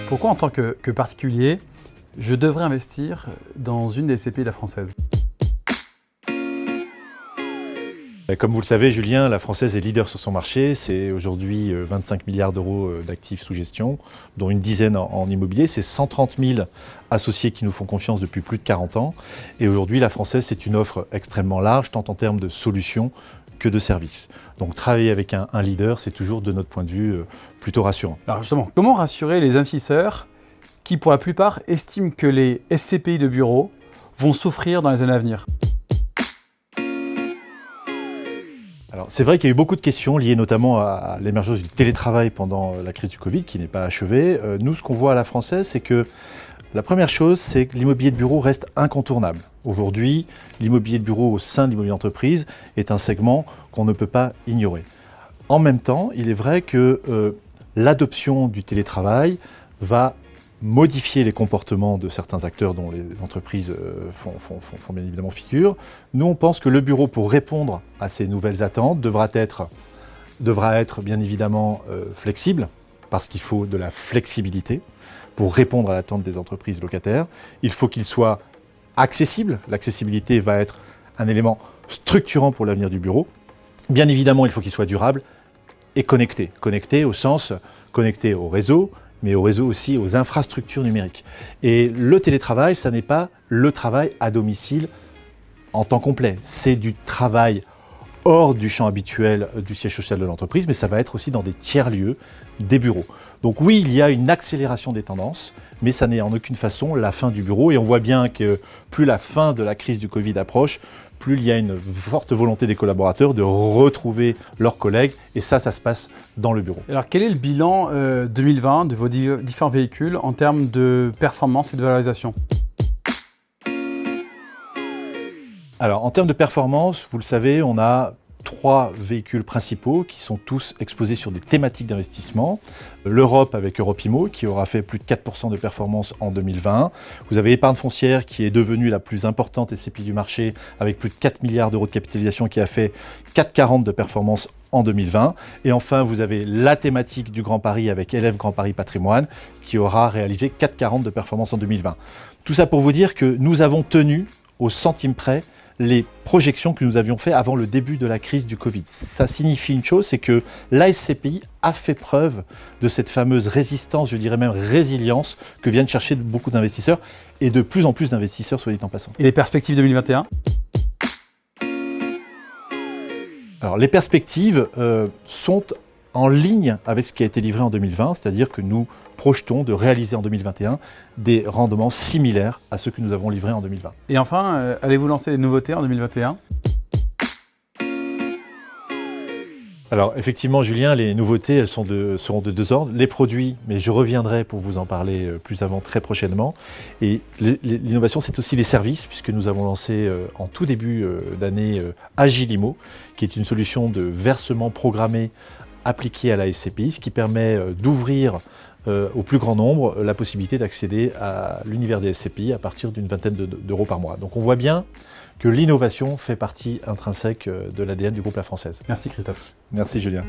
Pourquoi, en tant que particulier, je devrais investir dans une des SCPI de la Française? Comme vous le savez, Julien, la Française est leader sur son marché. C'est aujourd'hui 25 milliards d'euros d'actifs sous gestion, dont une dizaine en immobilier. C'est 130 000 associés qui nous font confiance depuis plus de 40 ans. Et aujourd'hui, la Française, c'est une offre extrêmement large, tant en termes de solutions que de services. Donc travailler avec un leader, c'est toujours, de notre point de vue, plutôt rassurant. Alors justement, comment rassurer les investisseurs qui, pour la plupart, estiment que les SCPI de bureau vont souffrir dans les années à venir? Alors, c'est vrai qu'il y a eu beaucoup de questions liées notamment à l'émergence du télétravail pendant la crise du Covid, qui n'est pas achevée. Nous, ce qu'on voit à la Française, c'est que la première chose, c'est que l'immobilier de bureau reste incontournable. Aujourd'hui, l'immobilier de bureau au sein de l'immobilier d'entreprise est un segment qu'on ne peut pas ignorer. En même temps, il est vrai que l'adoption du télétravail va modifier les comportements de certains acteurs dont les entreprises font bien évidemment figure. Nous, on pense que le bureau, pour répondre à ces nouvelles attentes, devra être bien évidemment flexible, parce qu'il faut de la flexibilité pour répondre à l'attente des entreprises locataires. Il faut qu'il soit accessible. L'accessibilité va être un élément structurant pour l'avenir du bureau. Bien évidemment, il faut qu'il soit durable et connecté. Connecté au sens connecté au réseau, mais au réseau aussi, aux infrastructures numériques. Et le télétravail, ça n'est pas le travail à domicile en temps complet. C'est du travail hors du champ habituel du siège social de l'entreprise, mais ça va être aussi dans des tiers-lieux, des bureaux. Donc oui, il y a une accélération des tendances, mais ça n'est en aucune façon la fin du bureau. Et on voit bien que plus la fin de la crise du Covid approche, plus il y a une forte volonté des collaborateurs de retrouver leurs collègues. Et ça se passe dans le bureau. Alors quel est le bilan 2020 de vos différents véhicules en termes de performance et de valorisation? Alors en termes de performance, vous le savez, on a 3 véhicules principaux qui sont tous exposés sur des thématiques d'investissement. L'Europe avec Europimo qui aura fait plus de 4% de performance en 2020. Vous avez Épargne foncière qui est devenue la plus importante SCPI du marché avec plus de 4 milliards d'euros de capitalisation qui a fait 4,40 de performance en 2020. Et enfin, vous avez la thématique du Grand Paris avec LF Grand Paris Patrimoine qui aura réalisé 4,40 de performance en 2020. Tout ça pour vous dire que nous avons tenu au centime près les projections que nous avions faites avant le début de la crise du Covid. Ça signifie une chose, c'est que la SCPI a fait preuve de cette fameuse résistance, je dirais même résilience, que viennent chercher beaucoup d'investisseurs et de plus en plus d'investisseurs, soit dit en passant. Et les perspectives 2021? Alors les perspectives sont en ligne avec ce qui a été livré en 2020, c'est-à-dire que nous projetons de réaliser en 2021 des rendements similaires à ceux que nous avons livrés en 2020. Et enfin, allez-vous lancer des nouveautés en 2021? Alors effectivement, Julien, les nouveautés, elles seront de 2 ordres. Les produits, mais je reviendrai pour vous en parler plus avant très prochainement. Et l'innovation, c'est aussi les services, puisque nous avons lancé en tout début d'année Agilimo, qui est une solution de versement programmé appliquée à la SCPI, ce qui permet d'ouvrir au plus grand nombre la possibilité d'accéder à l'univers des SCPI à partir d'une vingtaine d'euros par mois. Donc on voit bien que l'innovation fait partie intrinsèque de l'ADN du groupe La Française. Merci Christophe. Merci Julien.